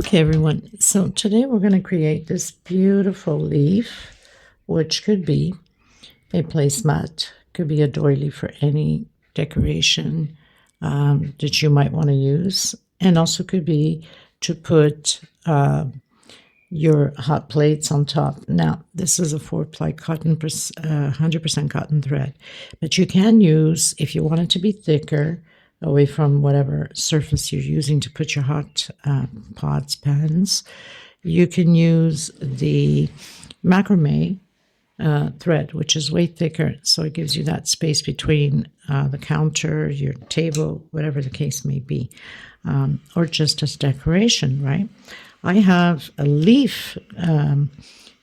Okay, everyone. So today we're going to create this beautiful leaf, which could be a placemat, could be a doily for any decoration that you might want to use, and also could be to put your hot plates on top. Now, this is a 4-ply cotton, 100% cotton thread, but you can use, if you want it to be thicker, away from whatever surface you're using to put your hot pots, pans, you can use the macrame thread, which is way thicker, so it gives you that space between the counter, your table, whatever the case may be, or just as decoration, right? I have a leaf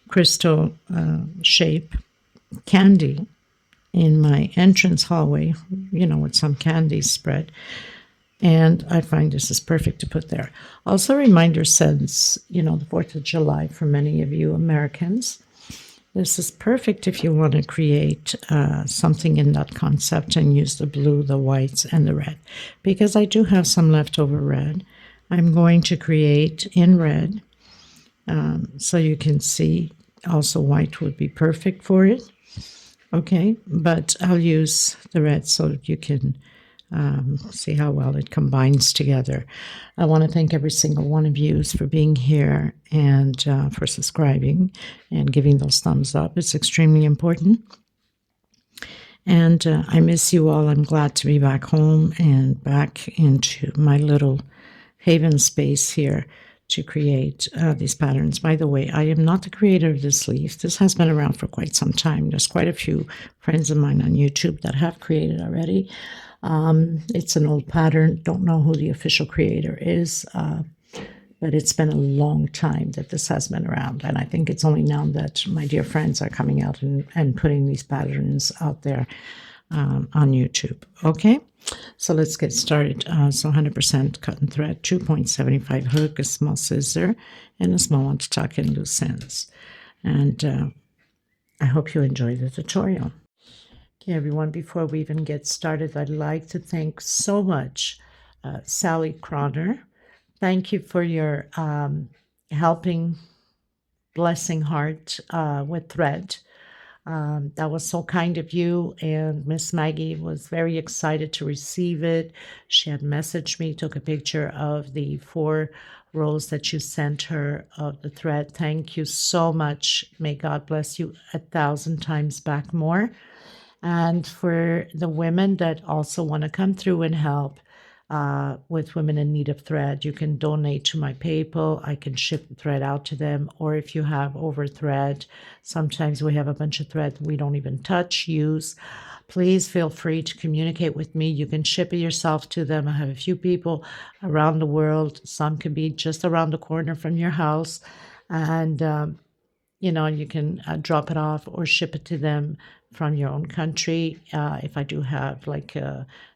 crystal shape candy in my entrance hallway, with some candy spread. And I find this is perfect to put there. Also, a reminder, since, the 4th of July for many of you Americans, this is perfect if you want to create something in that concept and use the blue, the whites, and the red. Because I do have some leftover red, I'm going to create in red. So you can see also white would be perfect for it. Okay, but I'll use the red so that you can see how well it combines together. I want to thank every single one of you for being here and for subscribing and giving those thumbs up. It's extremely important. And I miss you all. I'm glad to be back home and back into my little haven space here to create these patterns. By the way, I am not the creator of this leaf. This has been around for quite some time. There's quite a few friends of mine on YouTube that have created already. It's an old pattern. Don't know who the official creator is, but it's been a long time that this has been around. And I think it's only now that my dear friends are coming out and putting these patterns out there on YouTube. Okay, so let's get started. So 100% cotton thread, 2.75 hook, a small scissor, and a small one to tuck in loose ends. And I hope you enjoy the tutorial. Okay, everyone, before we even get started, I'd like to thank so much Sally Croner. Thank you for your helping, blessing heart with thread. That was so kind of you, and Miss Maggie was very excited to receive it. She had messaged me, took a picture of the 4 rows that you sent her of the thread. Thank you so much. May God bless you 1,000 times back more. And for the women that also want to come through and help with women in need of thread, you can donate to my PayPal. I can ship the thread out to them. Or if you have over thread, sometimes we have a bunch of thread we don't even touch, use. Please feel free to communicate with me. You can ship it yourself to them. I have a few people around the world. Some could be just around the corner from your house. And you can drop it off or ship it to them from your own country. If I do have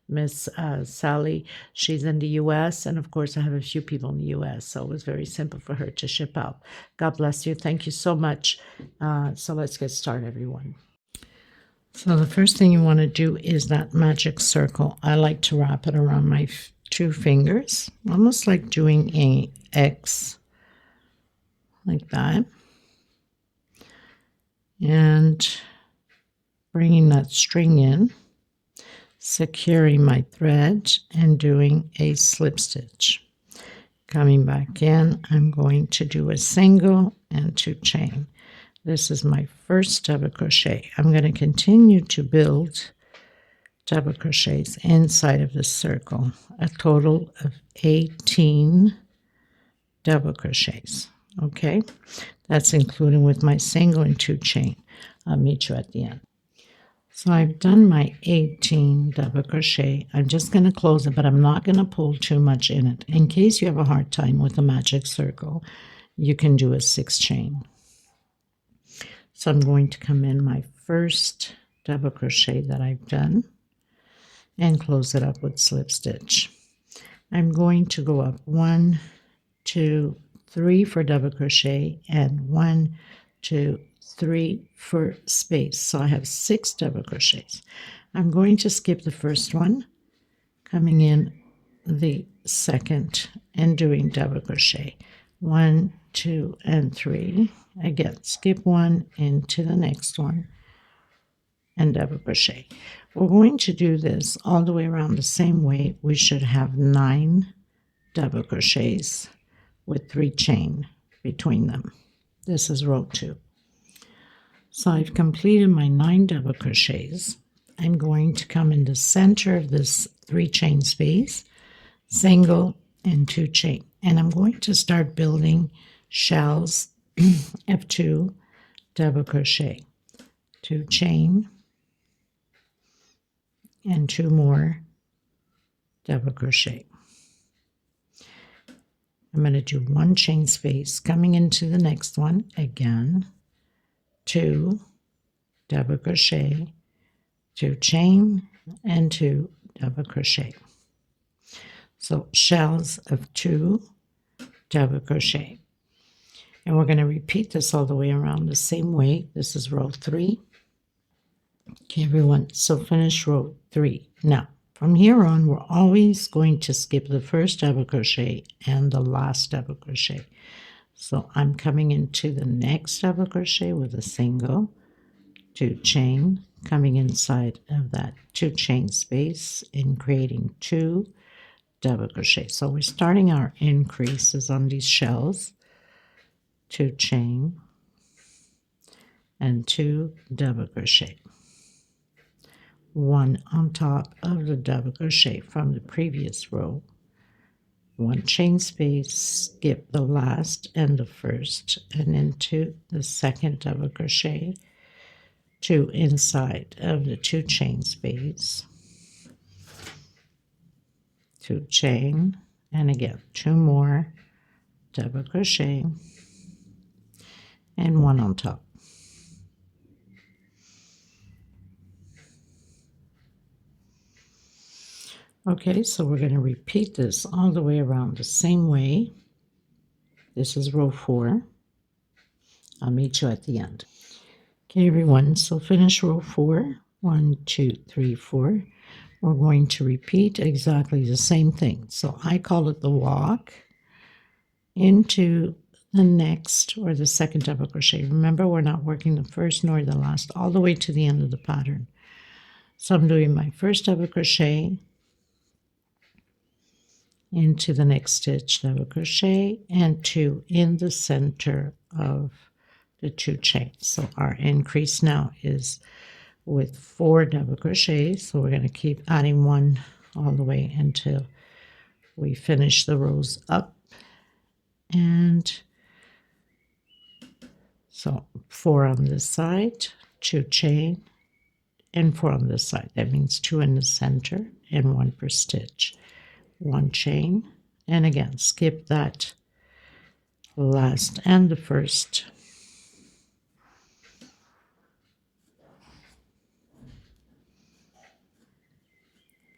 Miss Sally, she's in the U.S. And of course, I have a few people in the U.S. So it was very simple for her to ship out. God bless you. Thank you so much. So let's get started, everyone. So the first thing you want to do is that magic circle. I like to wrap it around my 2 fingers, almost like doing an X, like that. And bringing that string in, securing my thread, and doing a slip stitch. Coming back in, I'm going to do a single and 2 chain. This is my first double crochet. I'm going to continue to build double crochets inside of the circle, a total of 18 double crochets. Okay, that's including with my single and 2 chain. I'll meet you at the end. So I've done my 18 double crochet. I'm just going to close it, but I'm not going to pull too much in it. In case you have a hard time with the magic circle, you can do a 6 chain. So I'm going to come in my first double crochet that I've done and close it up with slip stitch. I'm going to go up 1, 2, 3 for double crochet and 1, 2, 3 for space. So I have 6 double crochets. I'm going to skip the first one, coming in the second and doing double crochet. 1, 2, and 3. Again, skip one into the next one and double crochet. We're going to do this all the way around the same way. We should have 9 double crochets with 3 chain between them. This is row 2. So I've completed my 9 double crochets. I'm going to come in the center of this 3 chain space, single and 2 chain, and I'm going to start building shells of 2 double crochet, 2 chain, and 2 more double crochet. I'm going to do 1 chain space coming into the next one, again 2 double crochet, 2 chain, and 2 double crochet. So shells of 2 double crochet, and we're going to repeat this all the way around the same way. This is row 3. Okay, everyone, so finish row 3. Now from here on, we're always going to skip the first double crochet and the last double crochet. So I'm coming into the next double crochet with a single, 2 chain, coming inside of that 2 chain space and creating 2 double crochet. So we're starting our increases on these shells, 2 chain and 2 double crochet, 1 on top of the double crochet from the previous row, 1 chain space, skip the last and the first, and into the second double crochet, 2 inside of the 2 chain space, 2 chain, and again 2 more double crochet, and 1 on top. Okay, so we're going to repeat this all the way around the same way. This is row 4. I'll meet you at the end. Okay, everyone, so finish row 4. 1, 2, 3, 4. We're going to repeat exactly the same thing. So I call it the walk into the next or the second double crochet. Remember, we're not working the first nor the last all the way to the end of the pattern. So I'm doing my first double crochet into the next stitch, double crochet, and 2 in the center of the 2 chains. So our increase now is with 4 double crochets. So we're going to keep adding 1 all the way until we finish the rows up. And so 4 on this side, 2 chain, and 4 on this side. That means 2 in the center and 1 per stitch. 1 chain, and again skip that last and the first.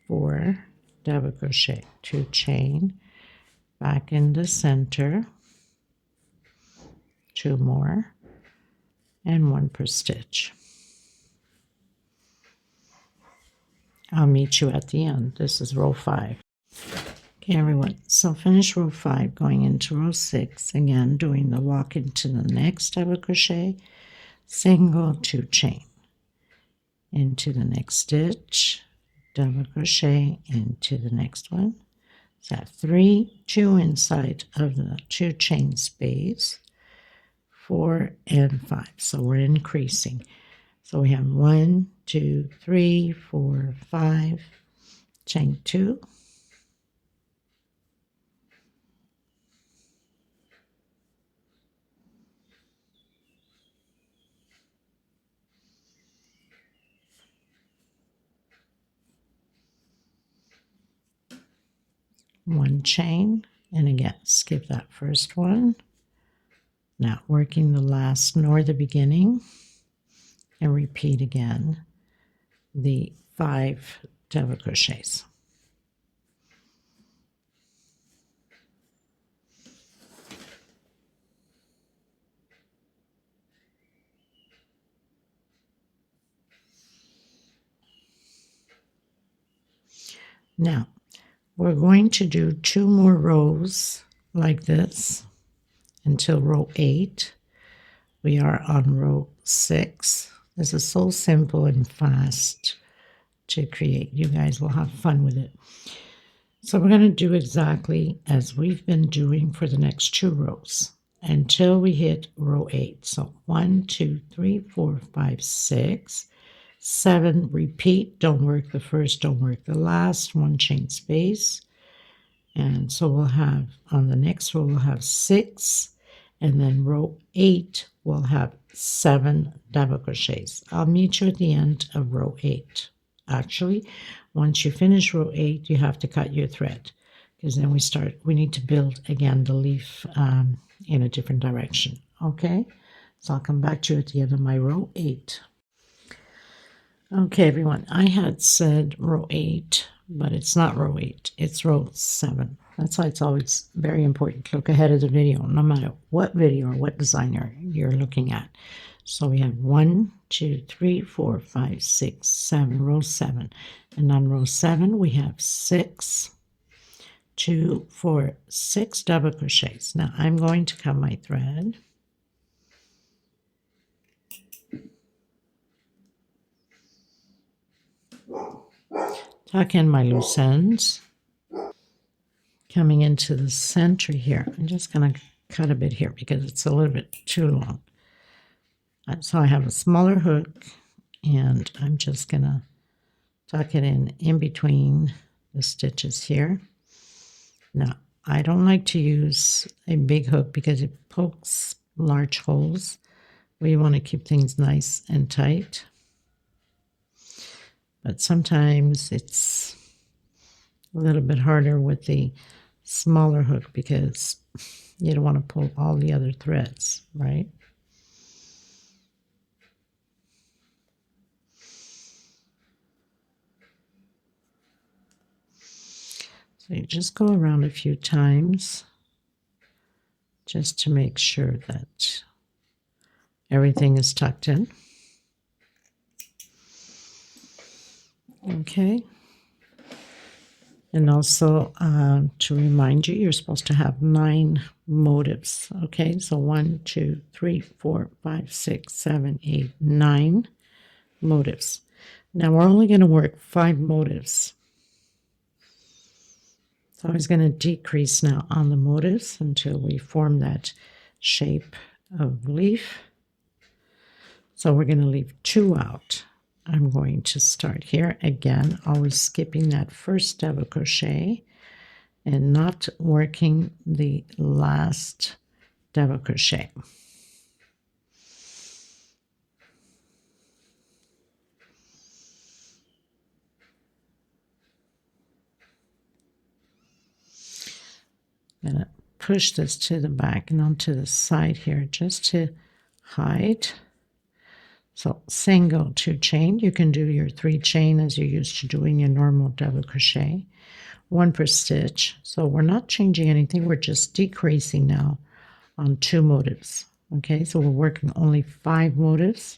4 double crochet, 2 chain, back in the center, 2 more, and 1 per stitch. I'll meet you at the end. This is row 5. Okay, everyone, so finish row 5, going into row 6, again doing the walk into the next double crochet, single, 2 chain, into the next stitch, double crochet, into the next one. So 3, 2 inside of the 2 chain space, 4 and 5. So we're increasing. So we have 1, 2, 3, 4, 5, chain 2, 1 chain, and again skip that first one, not working the last nor the beginning, and repeat again the 5 double crochets. Now we're going to do 2 more rows like this, until row 8. We are on row 6. This is so simple and fast to create. You guys will have fun with it. So we're going to do exactly as we've been doing for the next 2 rows until we hit row 8. So 1, 2, 3, 4, 5, 6, 7. Repeat. Don't work the first, don't work the last. 1 chain space. And so we'll have, on the next row, we'll have 6. And then row 8, we'll have 7 double crochets. I'll meet you at the end of row 8. Actually, once you finish row 8, you have to cut your thread, because then we need to build again the leaf in a different direction. Okay, so I'll come back to you at the end of my row 8. Okay, everyone, I had said row 8, but it's not row 8, it's row 7. That's why it's always very important to look ahead of the video, no matter what video or what designer you're looking at. So we have 1, 2, 3, 4, 5, 6, 7, row 7. And on row 7, we have 6, 2, 4, 6 double crochets. Now I'm going to cut my thread. Tuck in my loose ends. Coming into the center here, I'm just going to cut a bit here because it's a little bit too long. So I have a smaller hook, and I'm just going to tuck it in between the stitches here. Now, I don't like to use a big hook because it pokes large holes. We want to keep things nice and tight. But sometimes it's a little bit harder with the smaller hook because you don't want to pull all the other threads, right? So you just go around a few times just to make sure that everything is tucked in. Okay. And also to remind you, you're supposed to have 9 motives. Okay, so 1, 2, 3, 4, 5, 6, 7, 8, 9 motives. Now we're only going to work 5 motives. So I was going to decrease now on the motives until we form that shape of leaf. So we're going to leave 2 out. I'm going to start here again, always skipping that first double crochet and not working the last double crochet. I'm going to push this to the back and onto the side here just to hide. So single 2 chain, you can do your 3 chain as you're used to doing your normal double crochet, 1 per stitch. So we're not changing anything, we're just decreasing now on 2 motives. Okay, so we're working only 5 motives.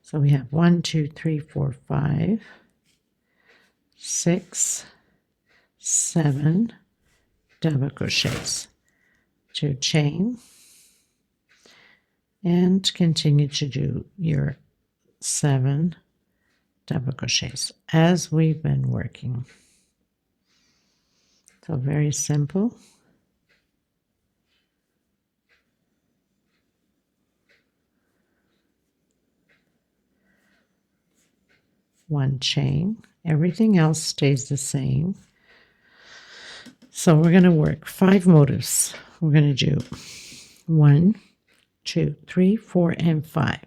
So we have 1, 2, 3, 4, 5, 6, 7 double crochets, 2 chain, and continue to do your 7 double crochets as we've been working. So very simple. One chain, everything else stays the same. So we're going to work 5 motives. We're going to do 1, 2, 3, 4, and 5.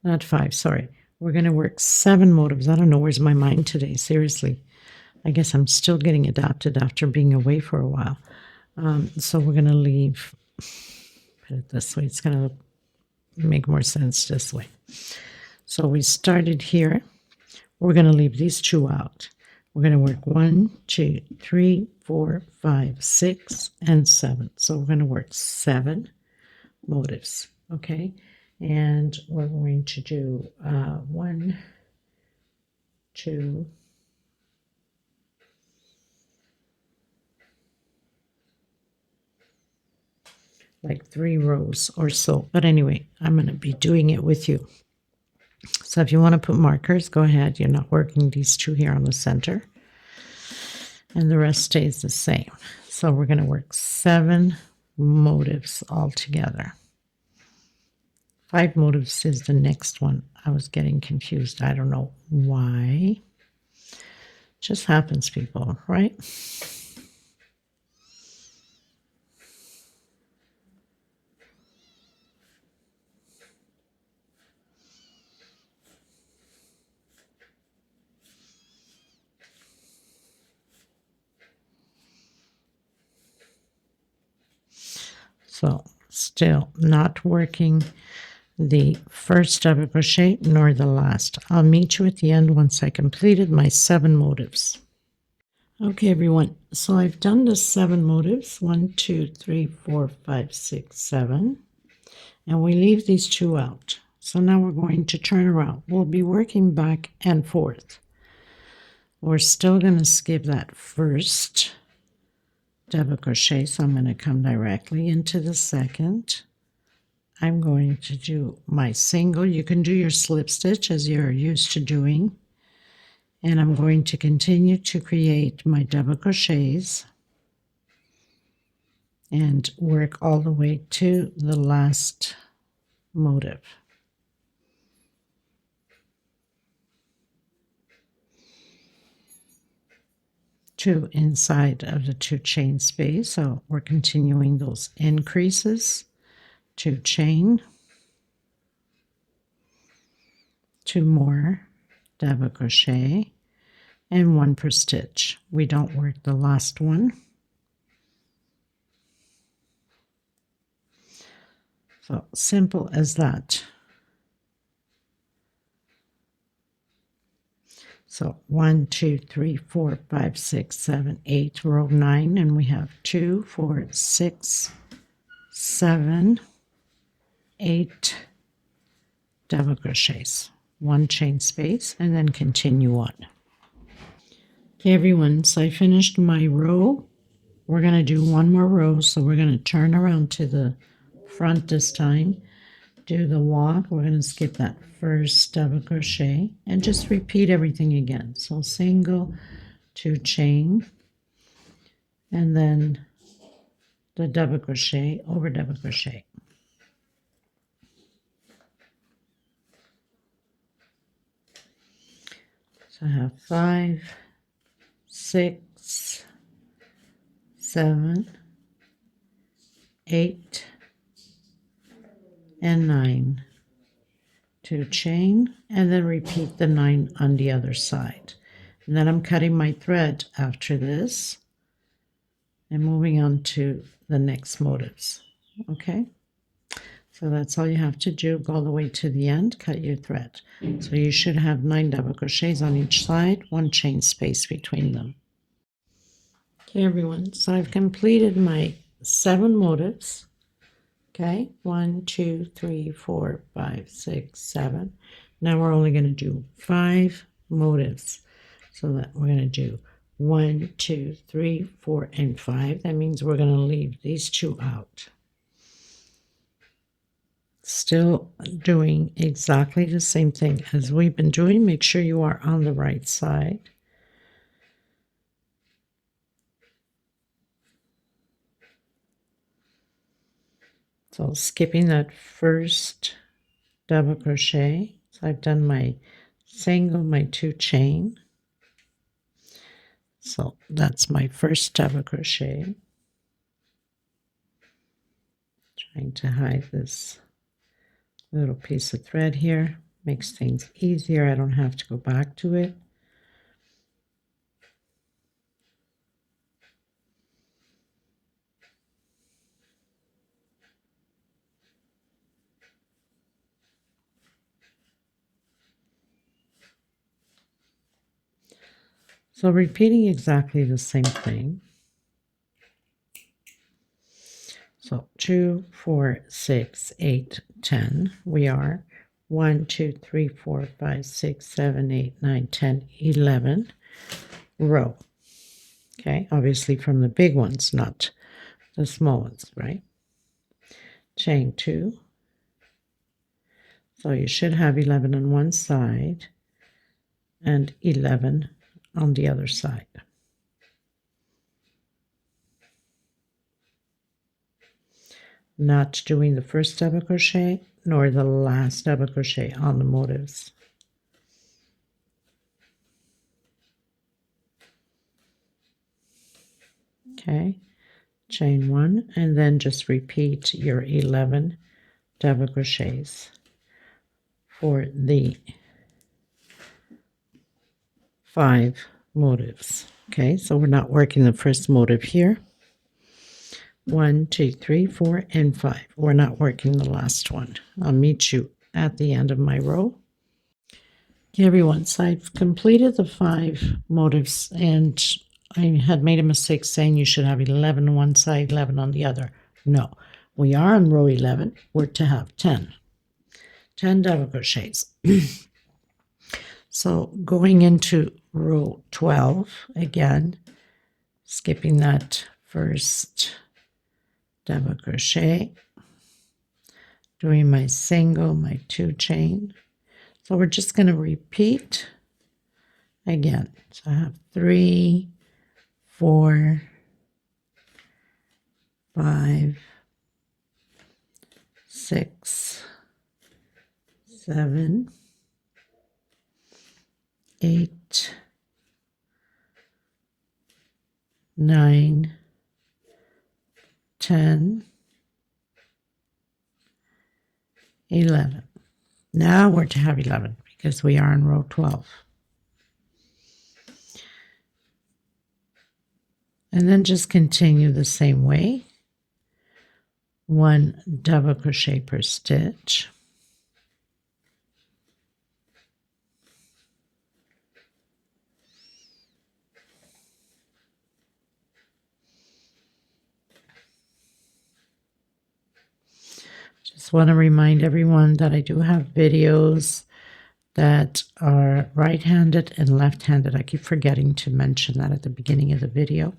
Not 5, sorry. We're going to work 7 motives. I don't know, where's my mind today? Seriously. I guess I'm still getting adapted after being away for a while. So we're going to leave, put it this way. It's going to make more sense this way. So we started here we're going to leave these two out. We're going to work 1, 2, 3, 4, 5, 6, and 7. So we're going to work 7 motifs, okay? And we're going to do 1, 2, like 3 rows or so. But anyway, I'm going to be doing it with you. So if you want to put markers, go ahead. You're not working these two here on the center. And the rest stays the same. So we're going to work 7 motifs all together. 5 motifs is the next one. I was getting confused. I don't know why. Just happens, people, right? So still not working the first double crochet nor the last. I'll meet you at the end once I completed my 7 motifs. Okay, everyone, so I've done the 7 motifs, 1, 2, 3, 4, 5, 6, 7, and we leave these 2 out. So now we're going to turn around. We'll be working back and forth. We're still going to skip that first double crochet, so I'm going to come directly into the second. I'm going to do my single. You can do your slip stitch as you're used to doing. And I'm going to continue to create my double crochets and work all the way to the last motif. 2 inside of the 2 chain space. So we're continuing those increases. 2 chain, 2 more double crochet, and 1 per stitch. We don't work the last one. So simple as that. So 1, 2, 3, 4, 5, 6, 7, 8, row 9, and we have 2, 4, 6, 7, 8 double crochets, 1 chain space, and then continue on. Okay, everyone, so I finished my row. We're going to do 1 more row, so we're going to turn around to the front this time, do the walk. We're going to skip that first double crochet and just repeat everything again. So single, 2 chain, and then the double crochet over double crochet. So I have 5, 6, 7, 8, and 9. 2 chain, and then repeat the 9 on the other side. And then I'm cutting my thread after this and moving on to the next motifs. Okay, so that's all you have to do. Go all the way to the end, cut your thread. So you should have 9 double crochets on each side, 1 chain space between them. Okay, everyone, so I've completed my 7 motifs. Okay, 1, 2, 3, 4, 5, 6, 7. Now we're only going to do 5 motifs. So that we're going to do 1, 2, 3, 4, and 5. That means we're going to leave these 2 out. Still doing exactly the same thing as we've been doing. Make sure you are on the right side. So skipping that first double crochet. So I've done my single, my 2 chain. So that's my first double crochet. Trying to hide this little piece of thread here. Makes things easier. I don't have to go back to it. So repeating exactly the same thing. So 2, 4, 6, 8, 10. We are 1, 2, 3, 4, 5, 6, 7, 8, 9, 10, 11 row. Okay, obviously from the big ones, not the small ones, right? Chain 2. So you should have 11 on one side and 11 on the other side. Not doing the first double crochet nor the last double crochet on the motifs. Okay, chain 1 and then just repeat your 11 double crochets for the 5 motifs. Okay, so we're not working the first motif here. 1, 2, 3, 4, and 5. We're not working the last one. I'll meet you at the end of my row. Okay, everyone, so I've completed the 5 motifs, and I had made a mistake saying you should have 11 on one side, 11 on the other. No, we are on row 11. We're to have 10 double crochets. So going into row 12 again, skipping that first double crochet, doing my single, my 2 chain. So we're just going to repeat again. So I have 3, 4, 5, 6, 7, 8, 9, 10, 11. Now we're to have 11 because we are in row 12. And then just continue the same way. 1 double crochet per stitch. Just want to remind everyone that I do have videos that are right-handed and left-handed. I keep forgetting to mention that at the beginning of the video.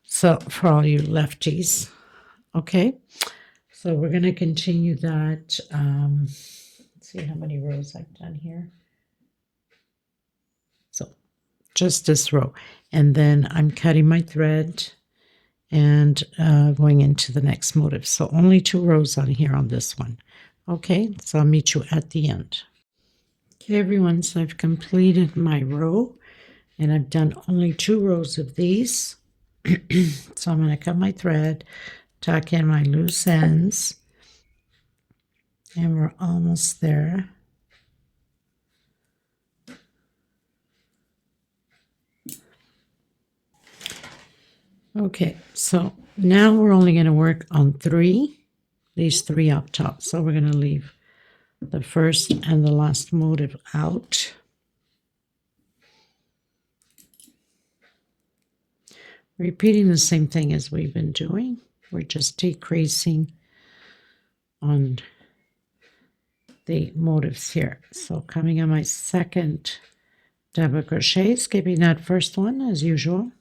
So for all you lefties, okay. So we're going to continue that. Let's see how many rows I've done here. So just this row. And then I'm cutting my thread and going into the next motif. So only 2 rows on here on this one. Okay, so I'll meet you at the end. Okay, everyone, so I've completed my row, and I've done only 2 rows of these. So I'm going to cut my thread, tuck in my loose ends, and we're almost there. Okay, so now we're only going to work on 3, these 3 up top. So we're going to leave the first and the last motif out. Repeating the same thing as we've been doing. We're just decreasing on the motifs here. So coming on my second double crochet, skipping that first one as usual.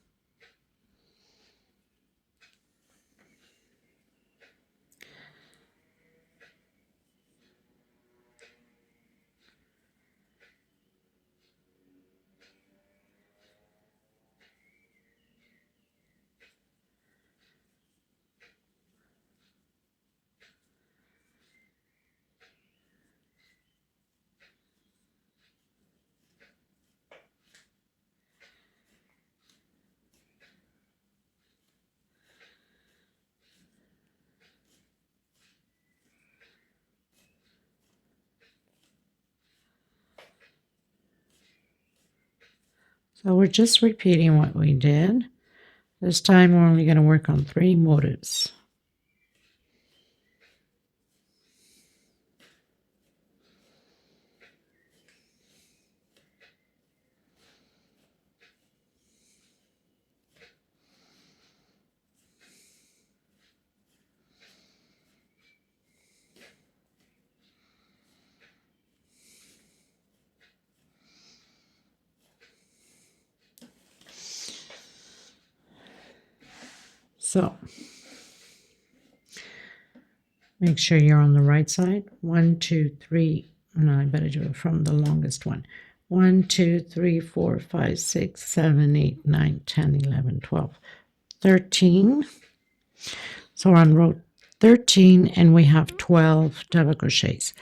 So we're just repeating what we did. This time we're only going to work on 3 motifs. So make sure you're on the right side. 1, 2, 3. No, I better do it from the longest one. 1, 2, 3, 4, 5, 6, 7, 8, 9, 10, 11, 12, 13. So we're on row 13 and we have 12 double crochets.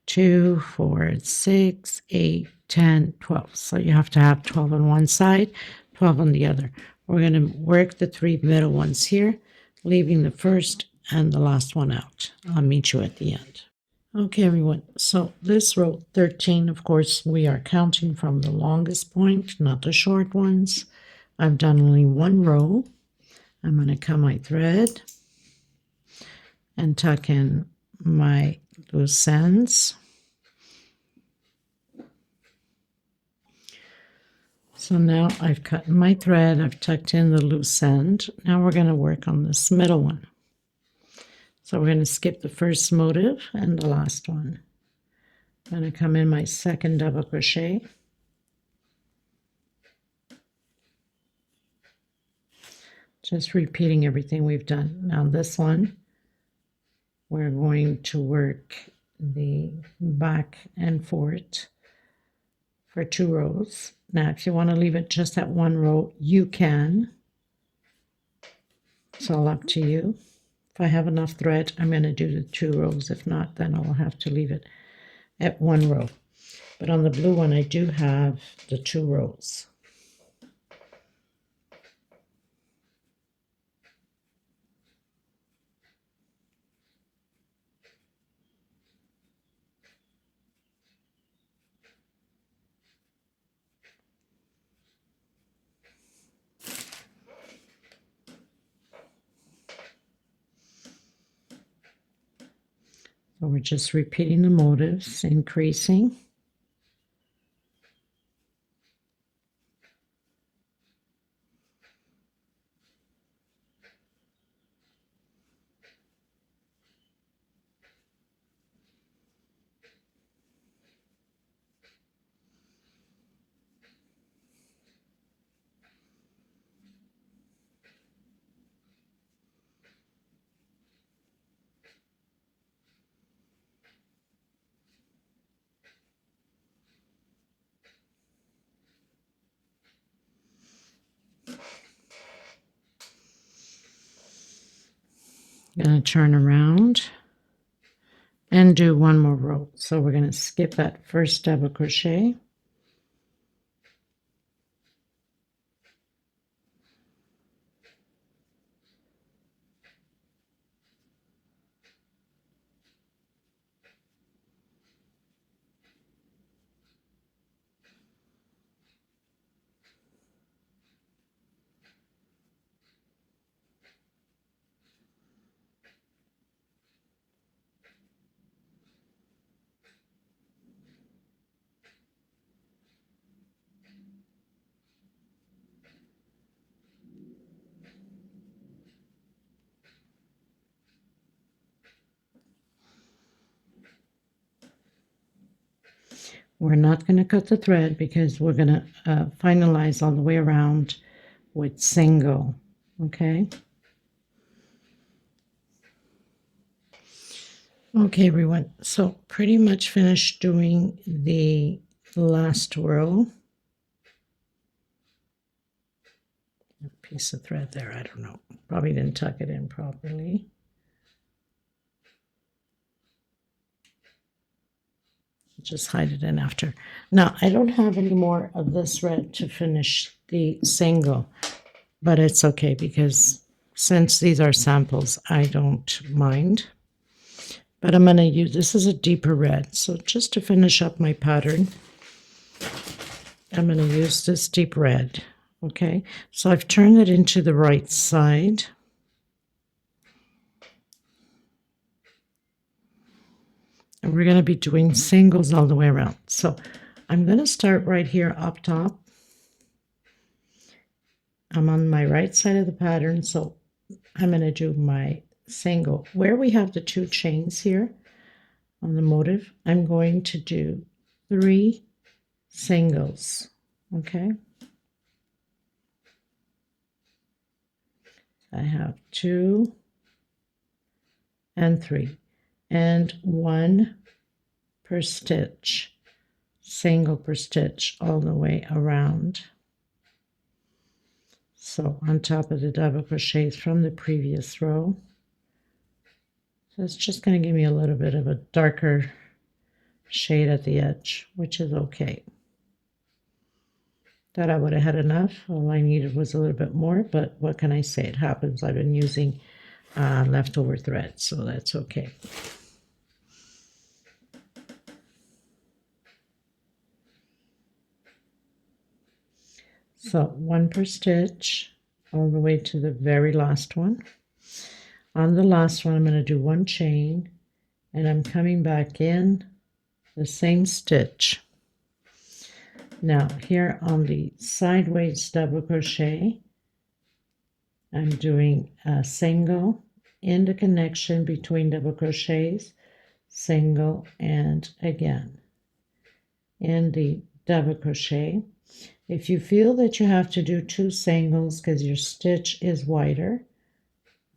2, 4, 6, 8, 10, 12. So you have to have 12 on one side, 12 on the other. We're going to work the 3 middle ones here, leaving the first and the last one out. I'll meet you at the end. Okay, everyone. So this row 13, of course, we are counting from the longest point, not the short ones. I've done only one row. I'm going to cut my thread and tuck in my loose ends. So now I've cut my thread, I've tucked in the loose end. Now we're going to work on this middle one. So we're going to skip the first motif and the last one. I'm going to come in my second double crochet. Just repeating everything we've done. Now this one, we're going to work the back and forth for 2 rows. Now, if you want to leave it just at 1 row, you can. It's all up to you. If I have enough thread, I'm going to do the 2 rows. If not, then I'll have to leave it at 1 row. But on the blue one, I do have the 2 rows. So we're just repeating the motifs, increasing. Going to turn around and do 1 more row. So we're going to skip that first double crochet. We're not going to cut the thread because we're going to finalize all the way around with single, okay? Okay, everyone, so pretty much finished doing the last row. A piece of thread there, I don't know. Probably didn't tuck it in properly. Just hide it in after. Now, I don't have any more of this red to finish the single, but it's okay because since these are samples, I don't mind. But I'm going to use, this is a deeper red, so just to finish up my pattern, I'm going to use this deep red, okay? So I've turned it into the right side. And we're going to be doing singles all the way around. So I'm going to start right here up top. I'm on my right side of the pattern, so I'm going to do my single. Where we have the 2 chains here on the motif, I'm going to do 3 singles, okay? I have 2 and 3, and 1 per stitch, single per stitch all the way around. So on top of the double crochets from the previous row. So it's just going to give me a little bit of a darker shade at the edge, which is okay. Thought I would have had enough. All I needed was a little bit more, but what can I say? It happens. I've been using leftover thread, so that's okay. So 1 per stitch all the way to the very last one. On the last one, I'm going to do 1 chain, and I'm coming back in the same stitch. Now here on the sideways double crochet, I'm doing a single in the connection between double crochets, single, and again in the double crochet. If you feel that you have to do 2 singles because your stitch is wider,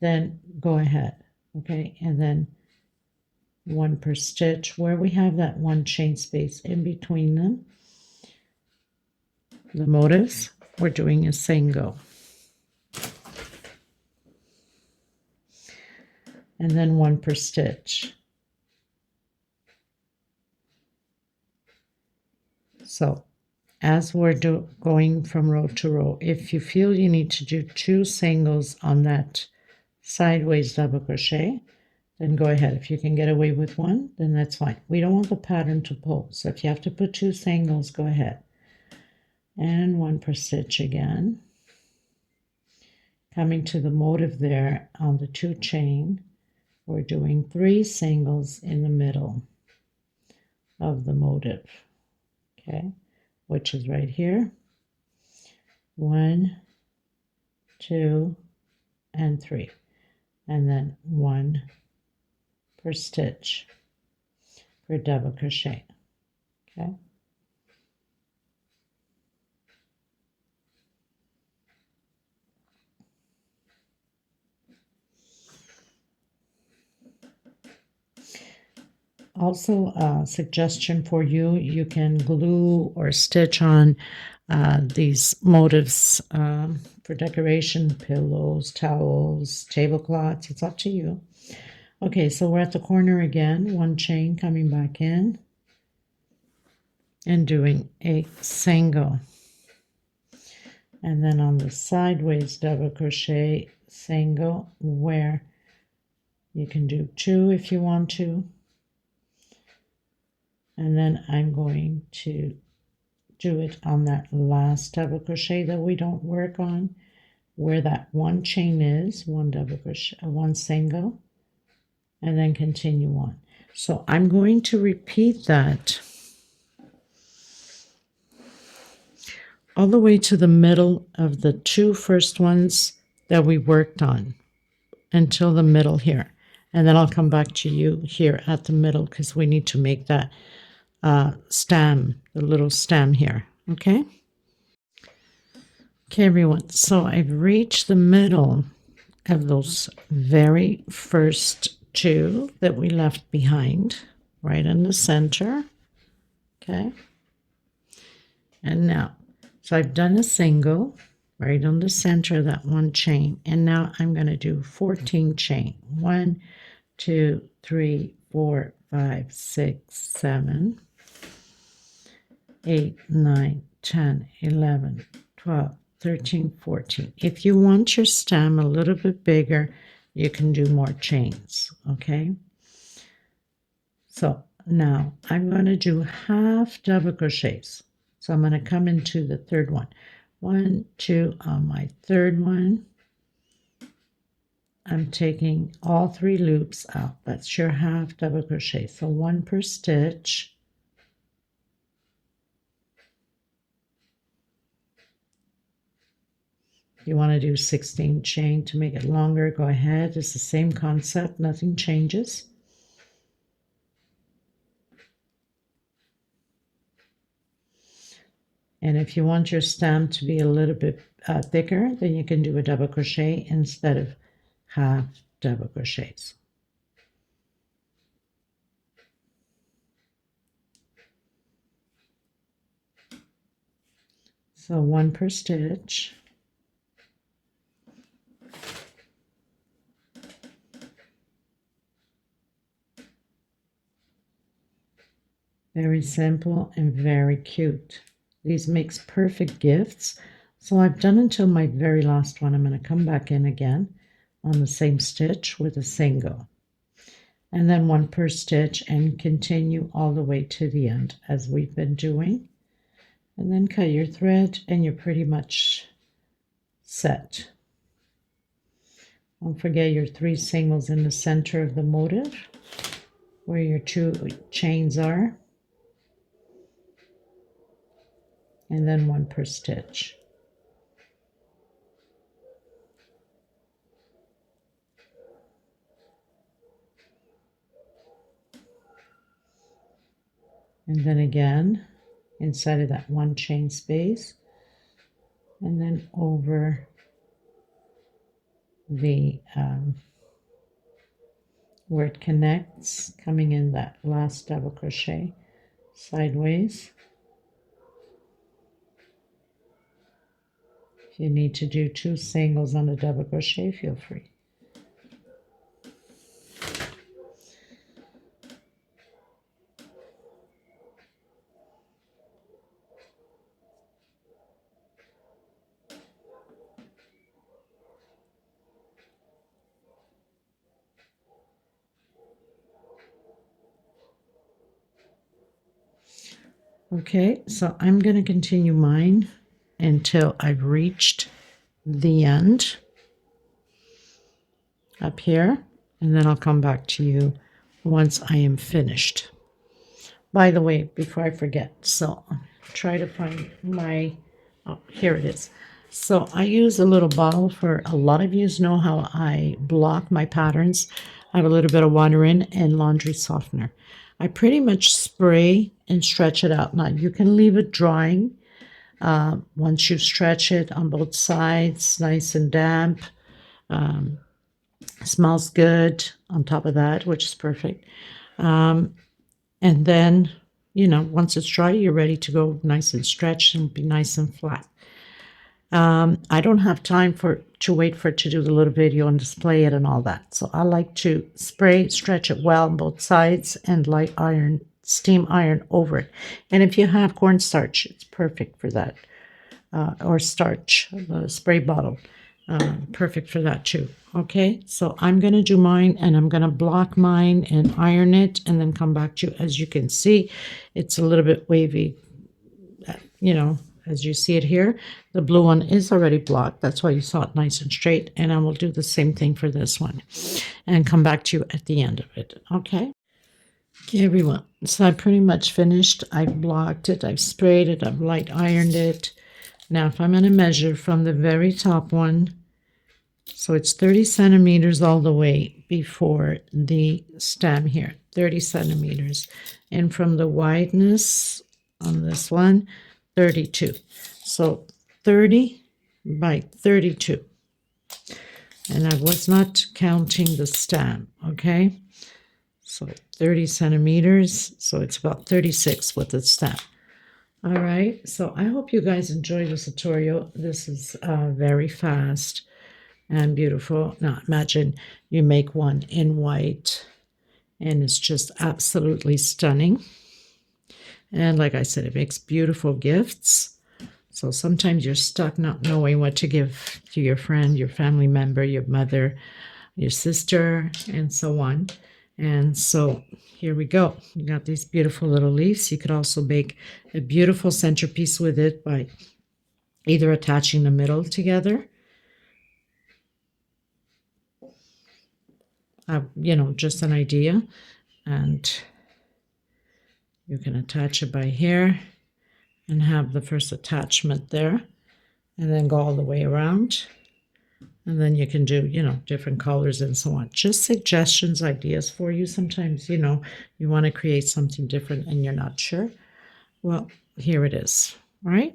then go ahead, okay? And then 1 per stitch where we have that 1 chain space in between them. The motifs, we're doing a single. And then 1 per stitch. So as we're going from row to row, if you feel you need to do 2 singles on that sideways double crochet, then go ahead. If you can get away with 1, then that's fine. We don't want the pattern to pull, so if you have to put 2 singles, go ahead. And 1 per stitch again. Coming to the motif there on the 2 chain, we're doing 3 singles in the middle of the motif, okay, which is right here. 1, 2, and 3, and then 1 per stitch for double crochet, okay. Also, a suggestion for you, you can glue or stitch on these motifs for decoration, pillows, towels, tablecloths. It's up to you. Okay, so we're at the corner again, 1 chain coming back in and doing a single. And then on the sideways double crochet, single, where you can do 2 if you want to. And then I'm going to do it on that last double crochet that we don't work on, where that 1 chain is, 1 double crochet, 1 single, and then continue on. So I'm going to repeat that all the way to the middle of the 2 first ones that we worked on until the middle here. And then I'll come back to you here at the middle because we need to make that stem, the little stem here, okay? Okay, everyone, so I've reached the middle of those very first 2 that we left behind, right in the center, okay? And now, so I've done a single right on the center of that 1 chain, and now I'm going to do 14 chain. 1, 2, 3, 4, 5, 6, 7, 8, 9, 10, 11, 12, 13, 14. If you want your stem a little bit bigger, you can do more chains, okay? So now I'm going to do half double crochets. So I'm going to come into the 3rd one. 1, 2 on my 3rd one. I'm taking all 3 loops out. That's your half double crochet. So 1 per stitch. You want to do 16 chain to make it longer, go ahead. It's the same concept, nothing changes. And if you want your stem to be a little bit thicker, then you can do a double crochet instead of half double crochets. So 1 per stitch. Very simple and very cute. These makes perfect gifts. So I've done until my very last one. I'm going to come back in again on the same stitch with a single. And then 1 per stitch and continue all the way to the end as we've been doing. And then cut your thread and you're pretty much set. Don't forget your 3 singles in the center of the motif where your 2 chains are. And then 1 per stitch. And then again, inside of that 1 chain space, and then over the, where it connects, coming in that last double crochet sideways. If you need to do 2 singles on a double crochet, feel free. Okay, so I'm going to continue mine until I've reached the end up here, and then I'll come back to you once I am finished. By the way, before I forget, so try to find my, oh, here it is. So I use a little bottle. For a lot of you know how I block my patterns. I have a little bit of water in and laundry softener. I pretty much spray and stretch it out. Now you can leave it drying once you stretch it on both sides, nice and damp. Smells good on top of that, which is perfect. And then, you know, once it's dry, you're ready to go nice and stretched and be nice and flat. I don't have time to wait for it to do the little video and display it and all that. So I like to spray, stretch it well on both sides, and light iron, steam iron over it. And if you have cornstarch, it's perfect for that. Or starch, the spray bottle, perfect for that too. Okay, so I'm going to do mine, and I'm going to block mine and iron it, and then come back to you. As you can see, it's a little bit wavy, you know, as you see it here. The blue one is already blocked. That's why you saw it nice and straight. And I will do the same thing for this one and come back to you at the end of it. Okay. Okay, everyone. So I pretty much finished. I've blocked it. I've sprayed it. I've light ironed it. Now, if I'm going to measure from the very top one, so it's 30 centimeters all the way before the stem here, 30 centimeters. And from the wideness on this one, 32. So 30 by 32. And I was not counting the stem, okay? So 30 centimeters, so it's about 36 with the stem. All right, so I hope you guys enjoy this tutorial. This is very fast and beautiful. Now imagine you make one in white, and it's just absolutely stunning. And like I said, it makes beautiful gifts. So sometimes you're stuck not knowing what to give to your friend, your family member, your mother, your sister, and so on. And so here we go. You got these beautiful little leaves. You could also make a beautiful centerpiece with it by either attaching the middle together. You know, just an idea. And you can attach it by here and have the first attachment there, and then go all the way around. And then you can do, you know, different colors and so on. Just suggestions, ideas for you. Sometimes, you know, you want to create something different and you're not sure. Well, here it is, all right?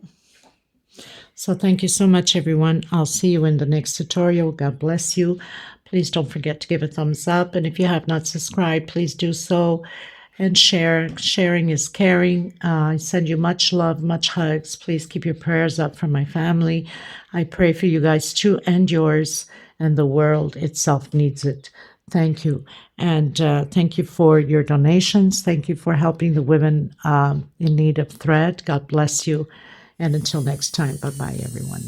So thank you so much, everyone. I'll see you in the next tutorial. God bless you. Please don't forget to give a thumbs up. And if you have not subscribed, please do so. And share. Sharing is caring. I send you much love, much hugs. Please keep your prayers up for my family. I pray for you guys too, and yours, and the world itself needs it. Thank you. And thank you for your donations. Thank you for helping the women in need of thread. God bless you. And until next time, bye-bye, everyone.